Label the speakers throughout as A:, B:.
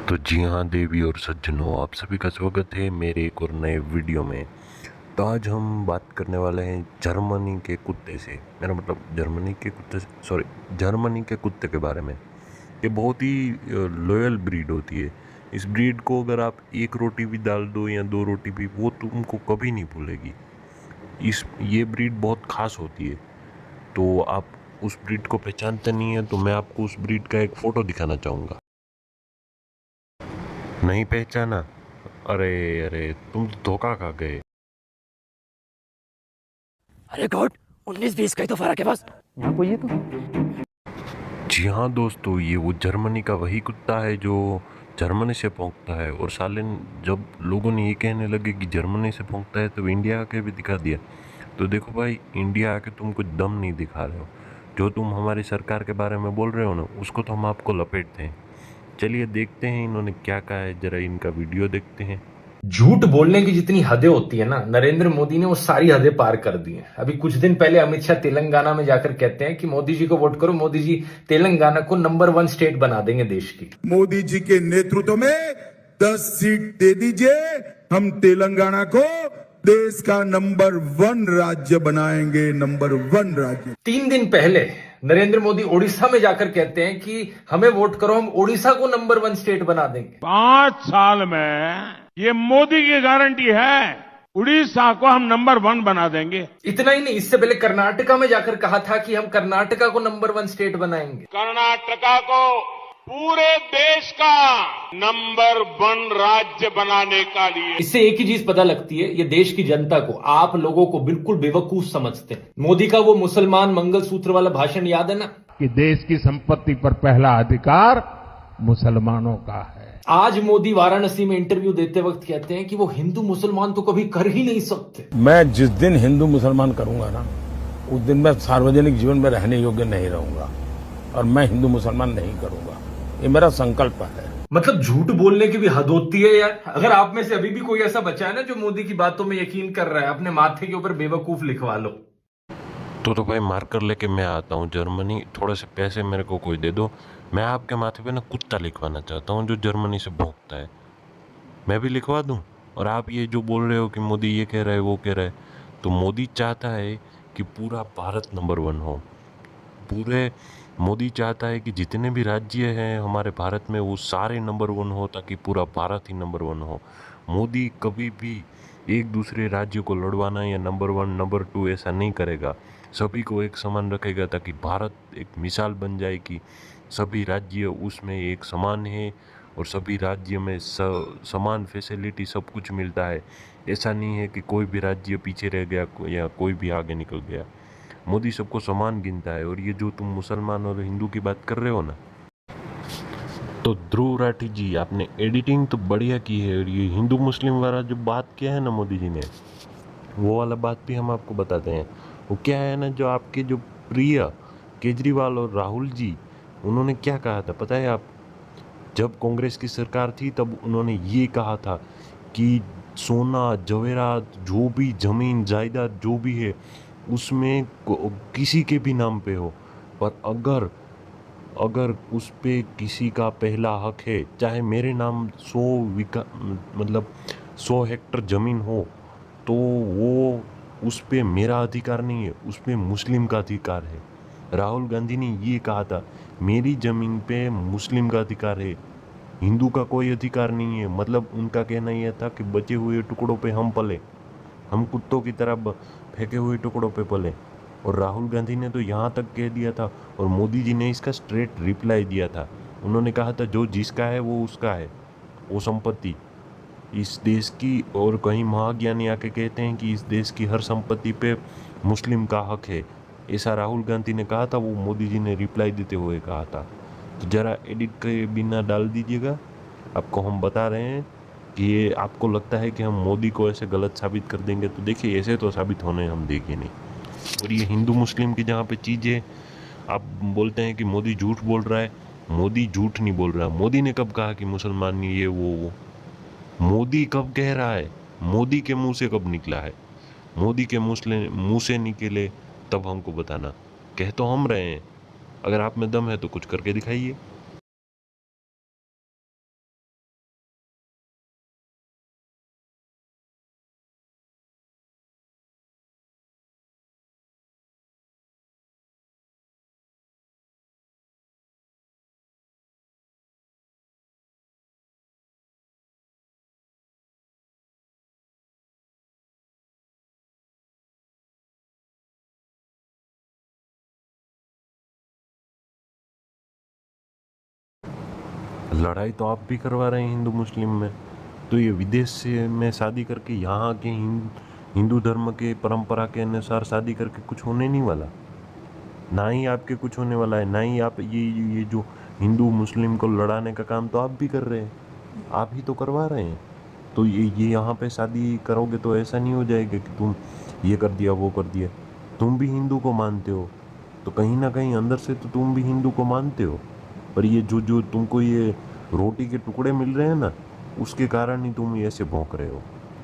A: तो जी हाँ देवी और सज्जनों, आप सभी का स्वागत है मेरे एक और नए वीडियो में। तो आज हम बात करने वाले हैं जर्मनी के कुत्ते से, मेरा मतलब जर्मनी के कुत्ते के बारे में। ये बहुत ही लॉयल ब्रीड होती है। इस ब्रीड को अगर आप एक रोटी भी डाल दो या दो रोटी भी, वो तुमको कभी नहीं भूलेगी। ये ब्रीड बहुत खास होती है। तो आप उस ब्रीड को पहचानते नहीं है तो मैं आपको उस ब्रीड का एक फ़ोटो दिखाना चाहूँगा। नहीं पहचाना? अरे अरे, तुम तो धोखा खा गए।
B: अरे गॉड, 19-20 का ही तो फर्क है बस। यहाँ कोई है तो।
A: जी हाँ दोस्तों, ये वो जर्मनी का वही कुत्ता है जो जर्मनी से भौंकता है। और साले जब लोगों ने ये कहने लगे कि जर्मनी से भौंकता है तो इंडिया आके भी दिखा दिया। तो देखो भाई, इंडिया आके तुम कुछ दम नहीं दिखा रहे हो। जो तुम हमारी सरकार के बारे में बोल रहे हो ना, उसको तो हम आपको लपेटते हैं। चलिए देखते हैं इन्होंने क्या कहा है, जरा इनका वीडियो देखते हैं।
C: झूठ बोलने की जितनी हदें होती है ना, नरेंद्र मोदी ने वो सारी हदें पार कर दी हैं। अभी कुछ दिन पहले अमित शाह तेलंगाना में जाकर कहते हैं कि मोदी जी को वोट करो, मोदी जी तेलंगाना को नंबर 1 स्टेट बना देंगे देश की।
D: मोदी जी के नेतृत्व में 10 सीट दे दीजिए, हम तेलंगाना को देश का नंबर 1 राज्य बनाएंगे, नंबर 1 राज्य।
C: 3 दिन पहले नरेंद्र मोदी ओडिशा में जाकर कहते हैं कि हमें वोट करो, हम ओडिशा को नंबर 1 स्टेट बना देंगे।
E: 5 साल में ये मोदी की गारंटी है, उड़ीसा को हम नंबर 1 बना देंगे।
C: इतना ही नहीं, इससे पहले कर्नाटका में जाकर कहा था कि हम कर्नाटका को नंबर 1 स्टेट बनाएंगे।
E: कर्नाटका को पूरे देश का नंबर 1 राज्य बनाने का लिए।
C: इससे एक ही चीज पता लगती है, ये देश की जनता को, आप लोगों को बिल्कुल बेवकूफ समझते हैं। मोदी का वो मुसलमान मंगलसूत्र वाला भाषण याद है ना,
F: कि देश की संपत्ति पर पहला अधिकार मुसलमानों का है।
C: आज मोदी वाराणसी में इंटरव्यू देते वक्त कहते हैं कि वो हिंदू मुसलमान तो कभी कर ही नहीं सकते।
G: मैं जिस दिन हिंदू मुसलमान करूंगा ना, उस दिन मैं सार्वजनिक जीवन में रहने योग्य नहीं रहूंगा, और मैं हिंदू मुसलमान नहीं करूंगा। ये मेरा संकल्प है।
C: मतलब झूठ बोलने की भी हद होती है यार। अगर आप में से अभी भी कोई ऐसा बचा है ना जो मोदी की बातों में यकीन कर रहा है, अपने माथे के ऊपर बेवकूफ लिखवा लो।
A: तो भाई मार्कर लेके मैं आता हूँ जर्मनी, थोड़े से पैसे मेरे को कोई दे दो। मैं आपके माथे पे ना कुत्ता लिखवाना चाहता हूँ जो जर्मनी से भौंकता है। मैं भी लिखवा दूँ। और आप ये जो बोल रहे हो कि मोदी ये कह रहा है वो कह रहा है, तो मोदी चाहता है कि पूरा भारत नंबर 1 हो। पूरे मोदी चाहता है कि जितने भी राज्य हैं हमारे भारत में वो सारे नंबर 1 हो, ताकि पूरा भारत ही नंबर 1 हो। मोदी कभी भी एक दूसरे राज्य को लड़वाना या नंबर 1 नंबर 2 ऐसा नहीं करेगा। सभी को एक समान रखेगा ताकि भारत एक मिसाल बन जाए कि सभी राज्य उसमें एक समान है और सभी राज्य में समान फैसिलिटी सब कुछ मिलता है। ऐसा नहीं है कि कोई भी राज्य पीछे रह गया या कोई भी आगे निकल गया। मोदी सबको समान गिनता है। और ये जो तुम मुसलमान और हिंदू की बात कर रहे हो ना, तो ध्रुव राठी जी, आपने एडिटिंग तो बढ़िया की है। और ये हिंदू मुस्लिम वाला जो बात किया है ना मोदी जी ने, वो वाला बात भी हम आपको बताते हैं। वो क्या है ना, जो आपके जो प्रिय केजरीवाल और राहुल जी, उन्होंने क्या कहा था पता है आप? जब कांग्रेस की सरकार थी तब उन्होंने ये कहा था कि सोना जवेरात जो भी ज़मीन जायदाद जो भी है उसमें किसी के भी नाम पे हो, पर अगर अगर उस पे किसी का पहला हक है, चाहे मेरे नाम 100 हेक्टर ज़मीन हो, तो वो उस पे मेरा अधिकार नहीं है, उस पे मुस्लिम का अधिकार है। राहुल गांधी ने ये कहा था, मेरी ज़मीन पे मुस्लिम का अधिकार है, हिंदू का कोई अधिकार नहीं है। मतलब उनका कहना यह था कि बचे हुए टुकड़ों पे हम पले, हम कुत्तों की तरह फेंके हुए टुकड़ों पे पले। और राहुल गांधी ने तो यहाँ तक कह दिया था, और मोदी जी ने इसका स्ट्रेट रिप्लाई दिया था। उन्होंने कहा था जो जिसका है वो उसका है, वो संपत्ति इस देश की। और कहीं महाज्ञानी आके कहते हैं कि इस देश की हर संपत्ति पे मुस्लिम का हक है। ऐसा राहुल गांधी ने कहा था, वो मोदी जी ने रिप्लाई देते हुए कहा था। तो ज़रा एडिट के बिना डाल दीजिएगा। आपको हम बता रहे हैं कि ये आपको लगता है कि हम मोदी को ऐसे गलत साबित कर देंगे, तो देखिए ऐसे तो साबित होने हम देंगे नहीं। और ये हिंदू मुस्लिम की जहाँ पे चीज़ें आप बोलते हैं कि मोदी झूठ बोल रहा है, मोदी झूठ नहीं बोल रहा। मोदी ने कब कहा कि मुसलमान ये वो? मोदी कब कह रहा है? मोदी के मुंह से कब निकला है? मोदी के मुंह से निकले तब हमको बताना। कह तो हम रहे हैं, अगर आप में दम है तो कुछ करके दिखाइए। लड़ाई तो आप भी करवा रहे हैं हिंदू मुस्लिम में। तो ये विदेश से में शादी करके यहाँ के हिंदू धर्म के परंपरा के अनुसार शादी करके कुछ होने नहीं वाला, ना ही आपके कुछ होने वाला है, ना ही आप ये जो हिंदू मुस्लिम को लड़ाने का काम तो आप भी कर रहे हैं, आप ही तो करवा रहे हैं। तो ये यहाँ पे शादी करोगे तो ऐसा नहीं हो जाएगा कि तुम ये कर दिया वो कर दिया। तुम भी हिंदू को मानते हो, तो कहीं ना कहीं अंदर से तो तुम भी हिंदू को मानते हो, पर ये जो तुमको ये रोटी के टुकड़े मिल रहे हैं ना, उसके कारण ही तुम ऐसे भौंक रहे हो।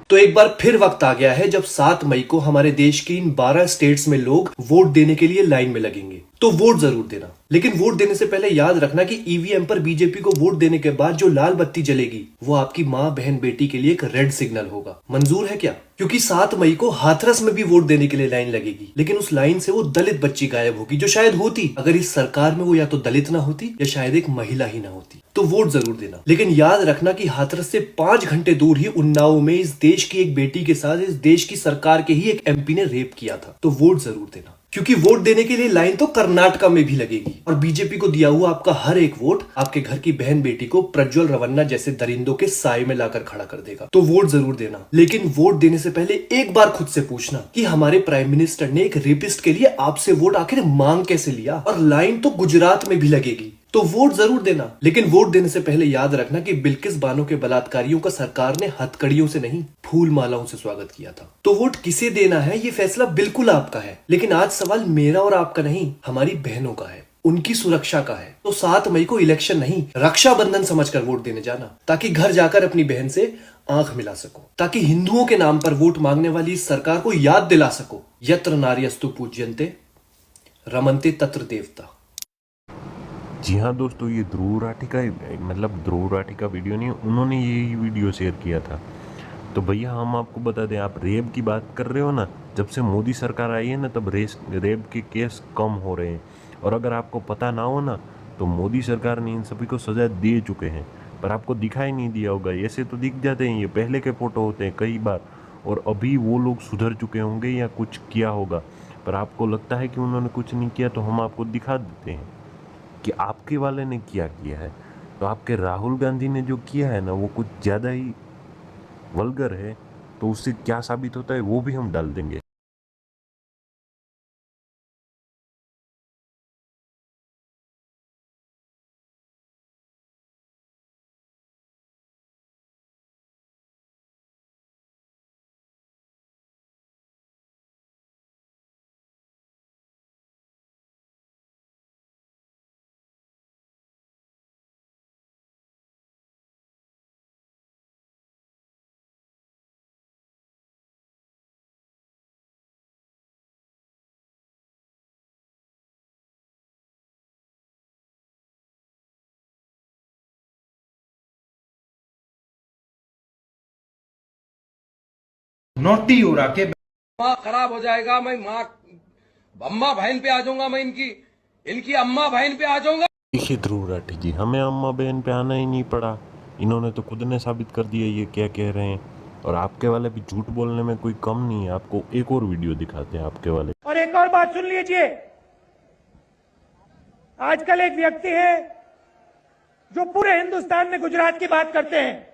H: तो एक बार फिर वक्त आ गया है जब 7 मई को हमारे देश की इन 12 स्टेट्स में लोग वोट देने के लिए लाइन में लगेंगे। तो वोट जरूर देना, लेकिन वोट देने से पहले याद रखना कि ईवीएम पर बीजेपी को वोट देने के बाद जो लाल बत्ती जलेगी वो आपकी माँ बहन बेटी के लिए एक रेड सिग्नल होगा। मंजूर है क्या? क्योंकि 7 मई को हाथरस में भी वोट देने के लिए लाइन लगेगी, लेकिन उस लाइन से वो दलित बच्ची गायब होगी जो शायद होती अगर इस सरकार में वो या तो दलित ना होती या शायद एक महिला ही ना होती। तो वोट जरूर देना, लेकिन याद रखना कि हाथरस से 5 घंटे दूर ही उन्नाव में इस देश की एक बेटी के साथ इस देश की सरकार के ही एक एमपी ने रेप किया था। तो वोट जरूर देना, क्योंकि वोट देने के लिए लाइन तो कर्नाटका में भी लगेगी और बीजेपी को दिया हुआ आपका हर एक वोट आपके घर की बहन बेटी को प्रज्वल रवन्ना जैसे दरिंदों के साए में लाकर खड़ा कर देगा। तो वोट जरूर देना, लेकिन वोट देने से पहले एक बार खुद से पूछना कि हमारे प्राइम मिनिस्टर ने एक रेपिस्ट के लिए आपसे वोट आखिर मांग कैसे लिया, और लाइन तो गुजरात में भी लगेगी। तो वोट जरूर देना, लेकिन वोट देने से पहले याद रखना कि बिल्किस बानो के बलात्कारियों का सरकार ने हथकड़ियों से नहीं फूल मालाओं से स्वागत किया था। तो वोट किसे देना है ये फैसला बिल्कुल आपका है, लेकिन आज सवाल मेरा और आपका नहीं, हमारी बहनों का है, उनकी सुरक्षा का है। तो 7 मई को इलेक्शन नहीं, रक्षाबंधन समझकर वोट देने जाना, ताकि घर जाकर अपनी बहन से आंख मिला सको, ताकि हिंदुओं के नाम पर वोट मांगने वाली इस सरकार को याद दिला सको, यत्र नार्यस्तु पूज्यन्ते रमन्ते तत्र देवता।
A: जी हाँ दोस्तों, ये ध्रुव राठी का ध्रुव राठी का वीडियो नहीं, उन्होंने यही वीडियो शेयर किया था। तो भैया हम आपको बता दें, आप रेप की बात कर रहे हो ना, जब से मोदी सरकार आई है ना तब रेप के केस कम हो रहे हैं। और अगर आपको पता ना हो ना तो मोदी सरकार ने इन सभी को सजा दे चुके हैं, पर आपको दिखाई नहीं दिया होगा। ऐसे तो दिख जाते हैं, ये पहले के फोटो होते हैं कई बार, और अभी वो लोग सुधर चुके होंगे या कुछ किया होगा, पर आपको लगता है कि उन्होंने कुछ नहीं किया, तो हम आपको दिखा देते हैं कि आपके वाले ने क्या किया है। तो आपके राहुल गांधी ने जो किया है ना वो कुछ ज़्यादा ही वल्गर है, तो उससे क्या साबित होता है वो भी हम डाल देंगे।
I: नोटी हो रहा के
J: माँ खराब हो जाएगा, मैं माँ अम्मा बहन पे आ जाऊंगा, मैं इनकी अम्मा बहन पे आ जाऊंगा।
A: देखिए ध्रुव राठी जी, हमें अम्मा बहन पे आना ही नहीं पड़ा, इन्होंने तो खुद ने साबित कर दिया ये क्या कह रहे हैं। और आपके वाले भी झूठ बोलने में कोई कम नहीं है। आपको एक और वीडियो दिखाते हैं आपके वाले।
K: और एक और बात सुन लीजिए, आजकल एक व्यक्ति है जो पूरे हिंदुस्तान में गुजरात की बात करते हैं।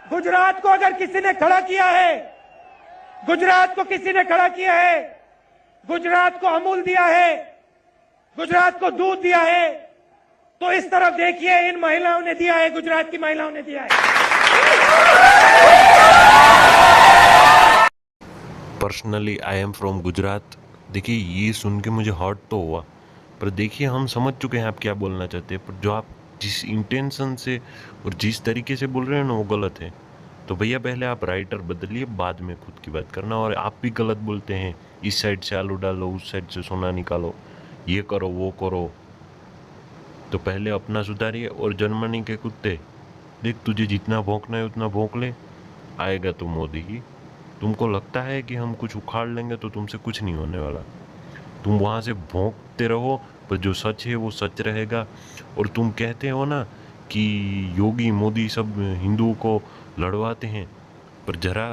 K: गुजरात को अगर किसी ने खड़ा किया है, गुजरात को किसी ने खड़ा किया है, गुजरात को अमूल दिया है, गुजरात को दूध दिया है, तो इस तरफ देखिए, इन महिलाओं ने दिया है, गुजरात की महिलाओं ने दिया है।
A: Personally I am from Gujarat. देखिए ये सुन के मुझे हर्ट तो हुआ, पर देखिए हम समझ चुके हैं आप क्या बोलना चाहते हैं, पर जो आप जिस इंटेंशन से और जिस तरीके से बोल रहे हैं ना वो गलत है। तो भैया पहले आप राइटर बदलिए, बाद में खुद की बात करना। और आप भी गलत बोलते हैं, इस साइड से आलू डालो, उस साइड से सोना निकालो, ये करो वो करो। तो पहले अपना सुधारिए। और जर्मनी के कुत्ते, देख तुझे जितना भौंकना है उतना भौंक ले, आएगा तो मोदी ही। तुमको लगता है कि हम कुछ उखाड़ लेंगे तो तुमसे कुछ नहीं होने वाला। तुम वहाँ से भौंकते रहो, पर जो सच है वो सच रहेगा। और तुम कहते हो ना कि योगी मोदी सब हिंदुओं को लड़वाते हैं, पर जरा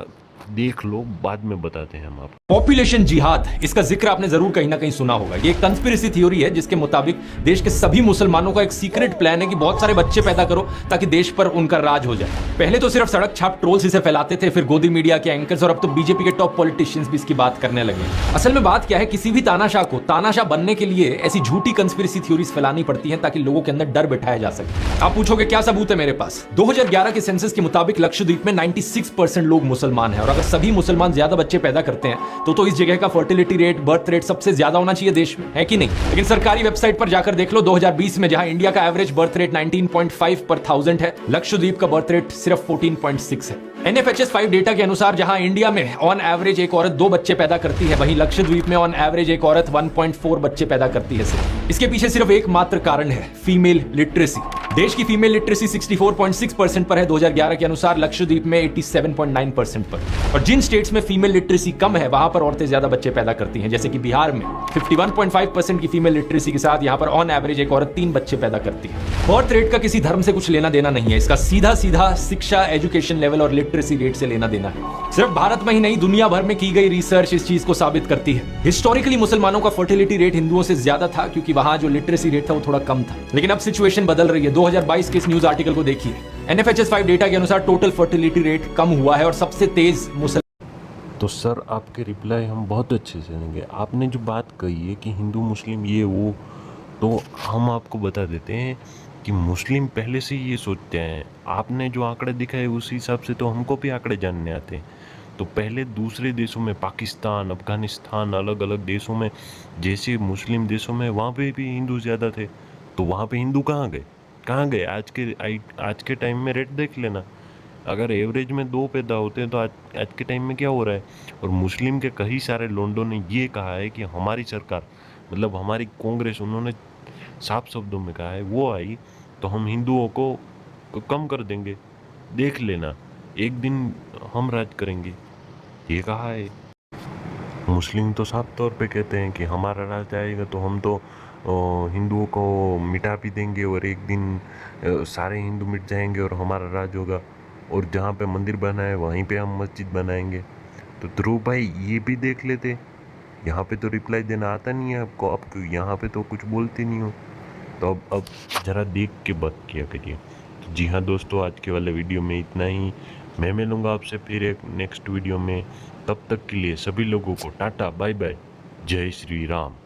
A: देख लो, बाद में बताते हैं हम आपको।
B: पॉपुलेशन जिहाद, इसका जिक्र आपने जरूर कहीं ना कहीं सुना होगा। ये एक कंस्पिरेसी थ्योरी है जिसके मुताबिक देश के सभी मुसलमानों का एक सीक्रेट प्लान है कि बहुत सारे बच्चे पैदा करो ताकि देश पर उनका राज हो जाए। पहले तो सिर्फ सड़क छाप ट्रोल्स इसे फैलाते थे, फिर गोदी मीडिया के एंकर्स और अब तो बीजेपी के टॉप पॉलिटिशियंस भी इसकी बात करने लगे। असल में बात क्या है, किसी भी तानाशाह को तानाशाह बनने के लिए ऐसी झूठी कंस्पिरेसी थ्योरीज फैलानी पड़ती हैं ताकि लोगों के अंदर डर बिठाया जा सके। आप पूछोगे क्या सबूत है मेरे पास? 2011 के सेंसस के मुताबिक लक्षद्वीप में 96% लोग मुसलमान हैं, और अगर सभी मुसलमान ज्यादा बच्चे पैदा करते हैं तो इस जगह का फर्टिलिटी रेट, बर्थ रेट सबसे ज्यादा होना चाहिए देश में, है कि नहीं? लेकिन सरकारी वेबसाइट पर जाकर देख लो, 2020 में जहां इंडिया का एवरेज बर्थ रेट 19.5 पर 1000 है, लक्षद्वीप का बर्थ रेट सिर्फ 14.6 है। NFHS 5 डेटा के अनुसार जहां इंडिया में ऑन एवरेज एक औरत 2 बच्चे पैदा करती है, वहीं लक्षद्वीप में ऑन एवरेज एक औरत 1.4 बच्चे पैदा करती है। इसके पीछे सिर्फ एकमात्र कारण है, फीमेल लिटरेसी। देश की फीमेल लिटरेसी 64.6% पर है 2011 के अनुसार, लक्षद्वीप में 87.9% पर। और जिन स्टेट्स में फीमेल लिटरेसी कम है वहां पर औरतें ज्यादा बच्चे पैदा करती हैं, जैसे कि बिहार में 51.5% की फीमेल लिटरेसी के साथ यहां पर ऑन एवरेज एक औरत 3 बच्चे पैदा करती है। बर्थ रेट का किसी धर्म से कुछ लेना देना नहीं है, इसका सीधा सीधा शिक्षा, एजुकेशन लेवल और लिटरेसी रेट से लेना देना है। सिर्फ भारत में ही नहीं, दुनिया भर में की गई रिसर्च इस चीज को साबित करती है। हिस्टोरिकली मुसलमानों का फर्टिलिटी रेट हिंदुओं से ज्यादा था क्योंकि वहां जो लिटरेसी रेट था वो थोड़ा कम था, लेकिन अब सिचुएशन बदल रही है। 2022 के इस न्यूज आर्टिकल को देखिए, NFHS 5 डेटा के अनुसार टोटल फर्टिलिटी रेट कम हुआ है और सबसे तेज
A: तो सर आपके रिप्लाई हम बहुत अच्छे से देंगे। आपने जो बात कही है कि हिंदू मुस्लिम ये वो, तो हम आपको बता देते हैं कि मुस्लिम पहले से ये सोचते हैं। आपने जो आंकड़े दिखाए उस हिसाब से तो हमको भी आंकड़े जानने आते हैं। तो पहले दूसरे देशों में, पाकिस्तान, अफगानिस्तान, अलग अलग देशों में, जैसे मुस्लिम देशों में, वहाँ पे भी हिंदू ज़्यादा थे। तो वहाँ पे हिंदू कहाँ गए? आज के टाइम में रेट देख लेना। अगर एवरेज में 2 पैदा होते हैं तो आज के टाइम में क्या हो रहा है? और मुस्लिम के कई सारे लोंडों ने ये कहा है कि हमारी सरकार, मतलब हमारी कांग्रेस, उन्होंने साफ शब्दों में कहा है वो आई तो हम हिंदुओं को कम कर देंगे, देख लेना, एक दिन हम राज करेंगे, ये कहा है। मुस्लिम तो साफ तौर पे कहते हैं कि हमारा राज आएगा तो हम तो हिंदुओं को मिटा भी देंगे और एक दिन सारे हिंदू मिट जाएंगे और हमारा राज होगा, और जहाँ पे मंदिर बना है वहीं पे हम मस्जिद बनाएंगे। तो ध्रुव भाई ये भी देख लेते। यहाँ पे तो रिप्लाई देना आता नहीं है आपको, आपको यहाँ पे तो कुछ बोलते नहीं हो, तो अब ज़रा देख के बात किया करिए। तो जी हाँ दोस्तों, आज के वाले वीडियो में इतना ही। मैं मिलूँगा आपसे फिर एक नेक्स्ट वीडियो में। तब तक के लिए सभी लोगों को टाटा बाय बाय, जय श्री राम।